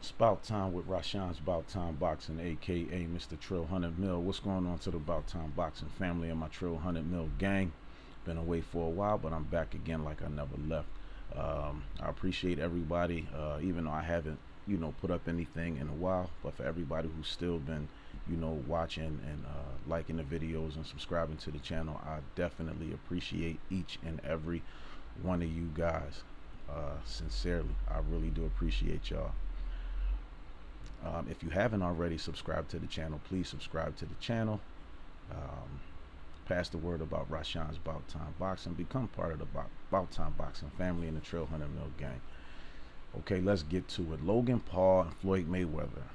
It's About Time with Rashawn's About Time Boxing, aka Mr. Trill 100 Mil. What's going on to the About Time Boxing family and my Trill 100 Mil gang? Been away for a while, but I'm back again like I never left. I appreciate everybody, even though I haven't, put up anything in a while. But for everybody who's still been, watching and liking the videos and subscribing to the channel, I definitely appreciate each and every one of you guys. Sincerely, I really do appreciate y'all. If you haven't already subscribed to the channel, please subscribe to the channel. Pass the word about Rashawn's About Time Boxing. Become part of the About Time Boxing family and the Trill 100 Mil gang. Okay, let's get to it. Logan Paul and Floyd Mayweather.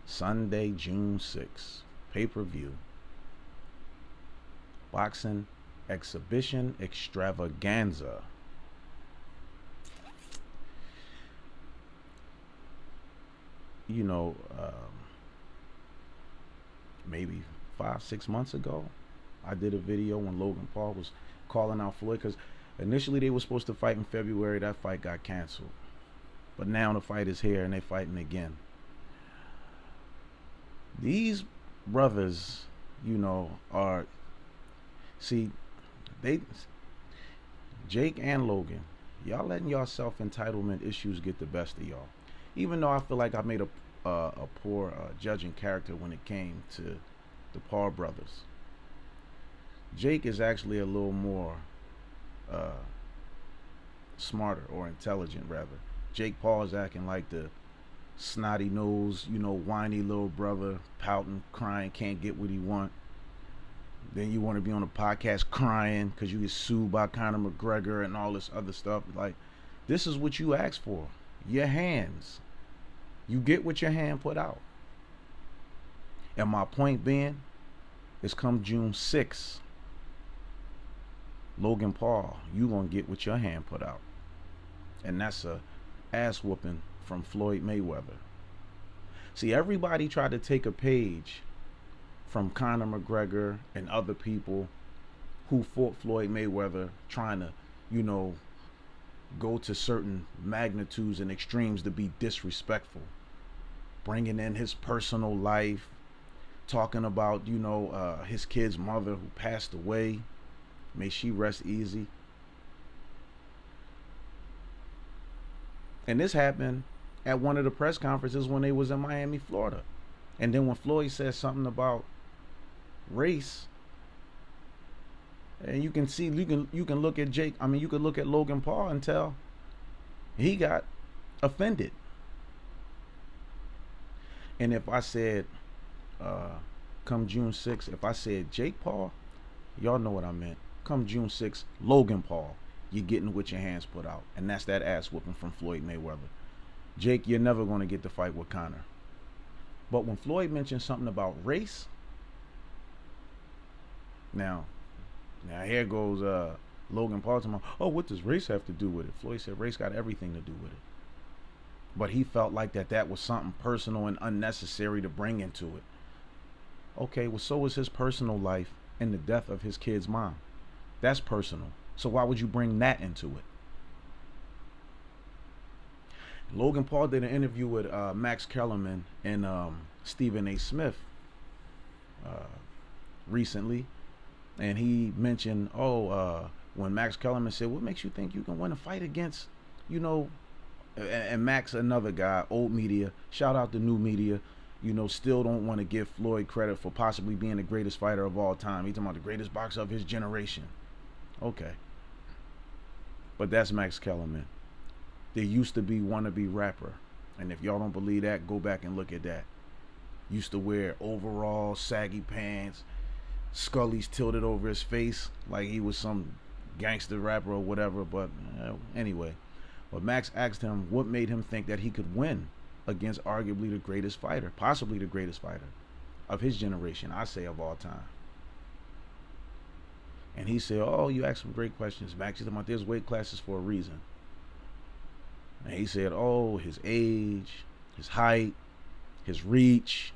Sunday, June 6th. Pay-per-view. Boxing exhibition extravaganza. Maybe 5-6 months ago, I did a video when Logan Paul was calling out Floyd, because initially they were supposed to fight in February. That fight got canceled, but now the fight is here and they're fighting again. These brothers, are, see, Jake and Logan, y'all letting y'all self-entitlement issues get the best of y'all. Even though I feel like I made a poor judging character when it came to the Paul brothers, Jake is actually a little more smarter or intelligent, rather. Jake Paul is acting like the snotty nose, whiny little brother, pouting, crying, can't get what he want. Then you want to be on a podcast crying because you get sued by Conor McGregor and all this other stuff. Like, this is what you asked for. Your hands. You get what your hand put out. And my point being is, come June 6th, Logan Paul, you gonna get what your hand put out. And that's a ass whooping from Floyd Mayweather. See, everybody tried to take a page from Conor McGregor and other people who fought Floyd Mayweather, trying to, go to certain magnitudes and extremes to be disrespectful, bringing in his personal life, talking about his kid's mother who passed away, may she rest easy. And this happened at one of the press conferences when they was in Miami, Florida. And then when Floyd said something about race, and you can see, you can look at Jake, you could look at Logan Paul and tell he got offended. And if I said come June 6th, if I said Jake Paul, y'all know what I meant. Come June 6th, Logan Paul, you're getting with your hands put out. And that's that ass whooping from Floyd Mayweather. Jake, you're never going to get the fight with Conor. But when Floyd mentioned something about race, now here goes Logan Paul talking about, oh, what does race have to do with it? Floyd said race got everything to do with it. But he felt like that was something personal and unnecessary to bring into it. Okay, well, so is his personal life and the death of his kid's mom. That's personal. So why would you bring that into it? Logan Paul did an interview with Max Kellerman and Stephen A. Smith recently. And he mentioned, when Max Kellerman said, what makes you think you can win a fight against, and Max, another guy, old media, shout out to new media, still don't want to give Floyd credit for possibly being the greatest fighter of all time. He's talking about the greatest boxer of his generation. Okay. But that's Max Kellerman. There used to be wannabe rapper. And if y'all don't believe that, go back and look at that. Used to wear overalls, saggy pants, Scully's tilted over his face like he was some gangster rapper or whatever. But anyway, but Max asked him what made him think that he could win against arguably the greatest fighter, possibly the greatest fighter of his generation, I say of all time. And he said, oh, you asked some great questions, Max. He's talking about there's weight classes for a reason. And he said, oh, his age, his height, his reach.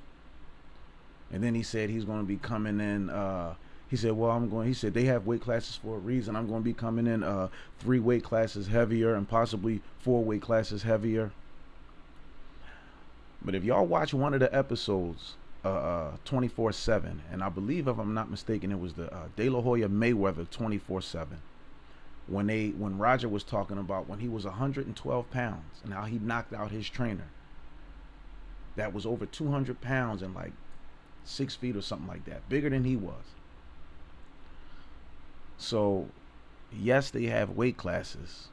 And then he said he's going to be coming in He said, well, he said, they have weight classes for a reason. I'm going to be coming in 3 weight classes heavier and possibly 4 weight classes heavier. But if y'all watch one of the episodes, 24/7, and I believe, if I'm not mistaken, it was the De La Hoya Mayweather 24/7, when Roger was talking about when he was 112 pounds and how he knocked out his trainer that was over 200 pounds and like 6 feet or something like that, bigger than he was. So yes, they have weight classes,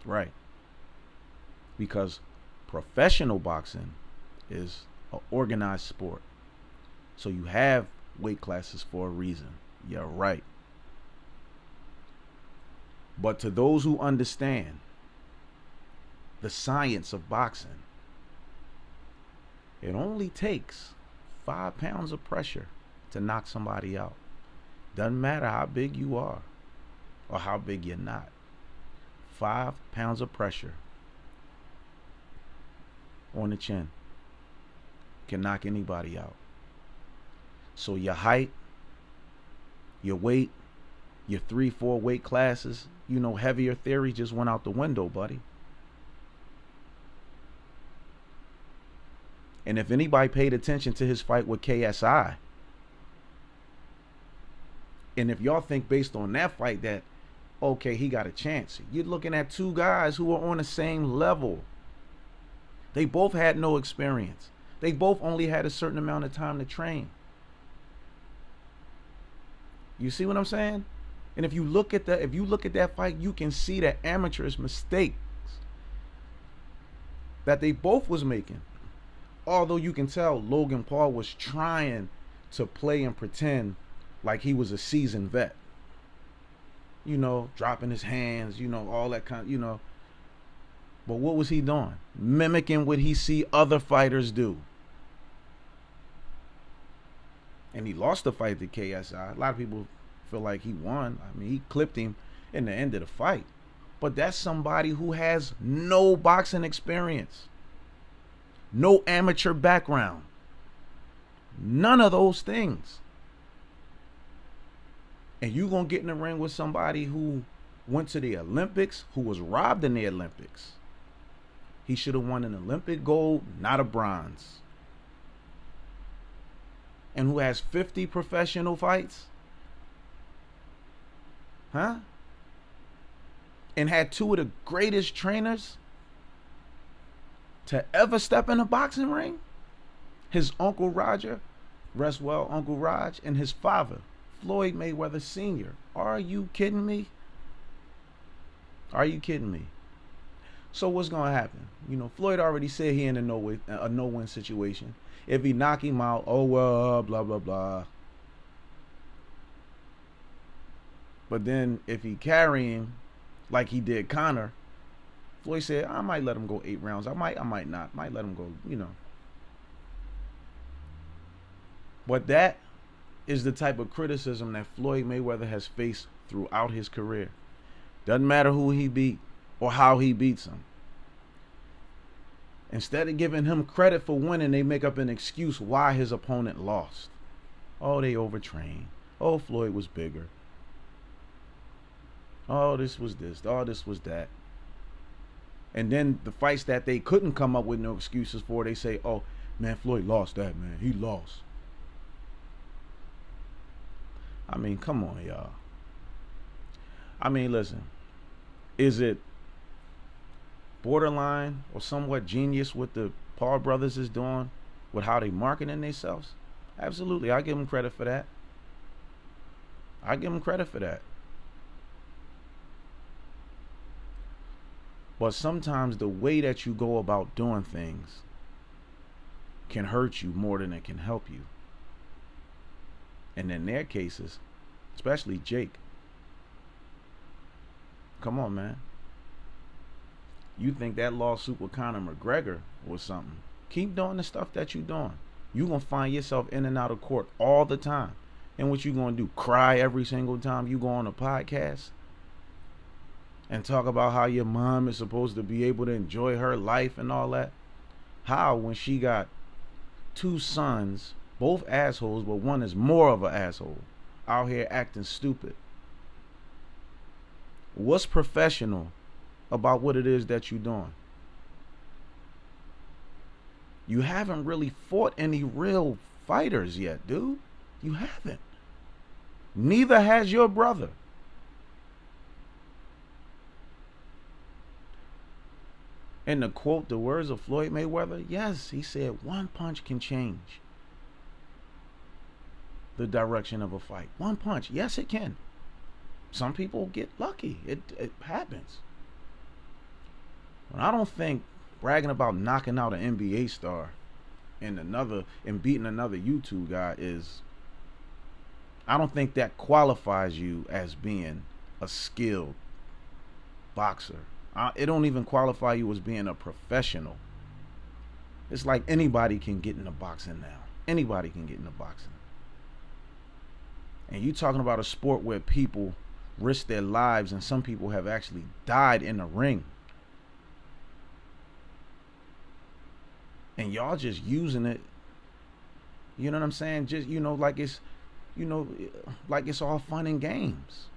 right? Because professional boxing is an organized sport. So you have weight classes for a reason. You're right. But to those who understand the science of boxing, it only takes 5 pounds of pressure to knock somebody out. Doesn't matter how big you are or how big you're not. 5 pounds of pressure on the chin can knock anybody out. So your height, your weight, your 3-4 weight classes, heavier theory just went out the window, buddy. And if anybody paid attention to his fight with KSI, and if y'all think based on that fight that, okay, he got a chance, you're looking at 2 guys who are on the same level. They both had no experience. They both only had a certain amount of time to train. You see what I'm saying? And if you look at that fight, you can see the amateur's mistakes that they both was making. Although you can tell Logan Paul was trying to play and pretend like he was a seasoned vet. Dropping his hands, all that kind, But what was he doing? Mimicking what he see other fighters do. And he lost the fight to KSI. A lot of people feel like he won. I mean, he clipped him in the end of the fight. But that's somebody who has no boxing experience. No amateur background. None of those things. And you gonna get in the ring with somebody who went to the Olympics, who was robbed in the Olympics. He should have won an Olympic gold, not a bronze. And who has 50 professional fights? Huh? And had 2 of the greatest trainers to ever step in a boxing ring. His uncle Roger, rest well, Uncle Raj, and his father, Floyd Mayweather Sr. Are you kidding me? Are you kidding me? So what's going to happen? Floyd already said he in a no-win situation. If he knock him out, oh well, blah, blah, blah. But then if he carry him like he did Conor, Floyd said, I might let him go 8 rounds. I might not. Might let him go, But that is the type of criticism that Floyd Mayweather has faced throughout his career. Doesn't matter who he beat or how he beats him. Instead of giving him credit for winning, they make up an excuse why his opponent lost. Oh, they overtrained. Oh, Floyd was bigger. Oh, this was this. Oh, this was that. And then the fights that they couldn't come up with no excuses for, they say, oh, man, Floyd lost that, man. He lost. I mean, come on, y'all. I mean, listen. Is it borderline or somewhat genius what the Paul brothers is doing with how they marketing themselves? Absolutely. I give them credit for that. I give them credit for that. But sometimes the way that you go about doing things can hurt you more than it can help you. And in their cases, especially Jake, come on, man. You think that lawsuit with Conor McGregor was something? Keep doing the stuff that you're doing. You're going to find yourself in and out of court all the time. And what you going to do? Cry every single time you go on a podcast? And talk about how your mom is supposed to be able to enjoy her life and all that? How, when she got 2 sons Both assholes, but one is more of an asshole. Out here acting stupid. What's professional about what it is that you're doing? You haven't really fought any real fighters yet, dude. You haven't. Neither has your brother. And to quote the words of Floyd Mayweather, yes, he said one punch can change the direction of a fight. One punch. Yes, it can. Some people get lucky. It happens. But I don't think bragging about knocking out an NBA star and beating another YouTube guy is, I don't think that qualifies you as being a skilled boxer. It don't even qualify you as being a professional. It's like anybody can get into boxing now. Anybody can get into boxing. And you talking about a sport where people risk their lives and some people have actually died in the ring. And y'all just using it, you know what I'm saying? Just, like it's, like it's all fun and games.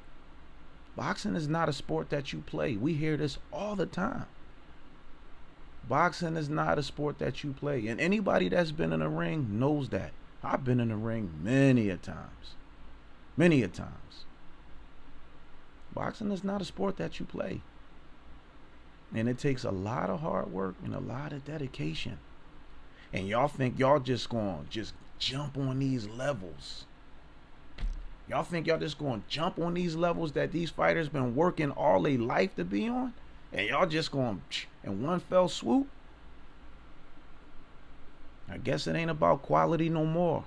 Boxing is not a sport that you play. We hear this all the time. Boxing is not a sport that you play. And anybody that's been in a ring knows that. I've been in the ring many a times. Many a times. Boxing is not a sport that you play. And it takes a lot of hard work and a lot of dedication. And y'all think y'all just gonna jump on these levels. Y'all think y'all just gonna jump on these levels that these fighters been working all their life to be on? And y'all just gonna in one fell swoop? I guess it ain't about quality no more.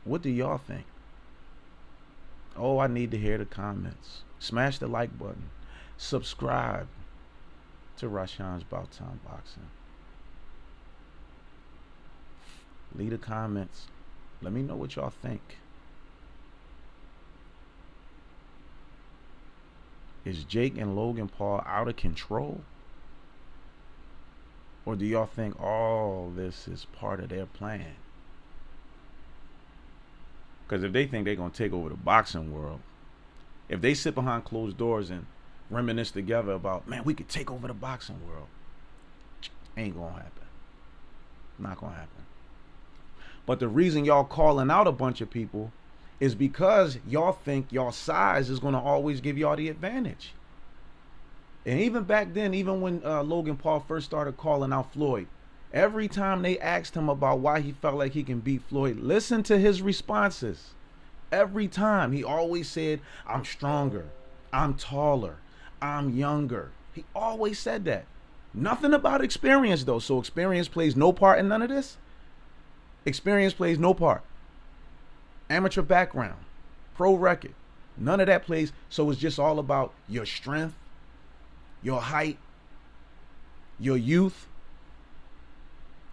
What do y'all think? Oh, I need to hear the comments. Smash the like button. Subscribe to Rashawn's Bout Time Boxing. Leave the comments. Let me know what y'all think. Is Jake and Logan Paul out of control? Or do y'all think all this is part of their plan? Because if they think they're going to take over the boxing world, if they sit behind closed doors and reminisce together about, man, we could take over the boxing world, ain't going to happen. Not going to happen. But the reason y'all calling out a bunch of people is because y'all think y'all size is going to always give y'all the advantage. And even back then, even when Logan Paul first started calling out Floyd, every time they asked him about why he felt like he can beat Floyd, listen to his responses. Every time he always said, I'm stronger, I'm taller, I'm younger. He always said that. Nothing about experience though. So experience plays no part in none of this. Experience plays no part. Amateur background, pro record, none of that plays. So it's just all about your strength, your height, your youth.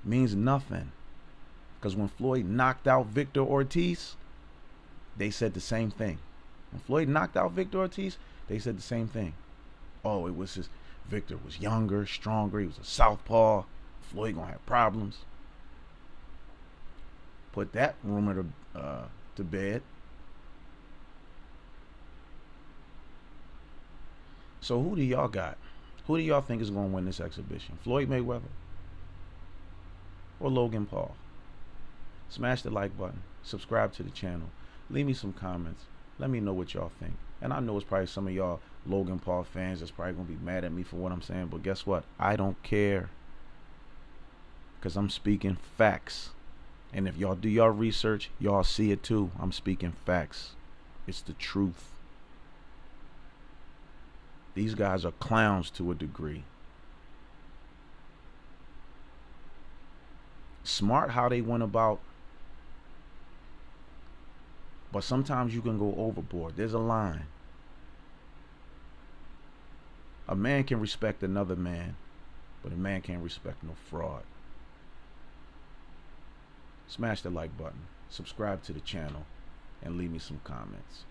Means nothing. Because when Floyd knocked out Victor Ortiz, they said the same thing. When Floyd knocked out Victor Ortiz, they said the same thing. Oh, it was just Victor was younger, stronger. He was a southpaw. Floyd gonna have problems. Put that rumor to bed. So who do y'all got? Who do y'all think is going to win this exhibition? Floyd Mayweather or Logan Paul? Smash the like button. Subscribe to the channel. Leave me some comments. Let me know what y'all think. And I know it's probably some of y'all Logan Paul fans that's probably going to be mad at me for what I'm saying. But guess what? I don't care. Because I'm speaking facts. And if y'all do y'all research, y'all see it too. I'm speaking facts. It's the truth. These guys are clowns to a degree. Smart how they went about, but sometimes you can go overboard. There's a line. A man can respect another man, but a man can't respect no fraud. Smash the like button, subscribe to the channel, and leave me some comments.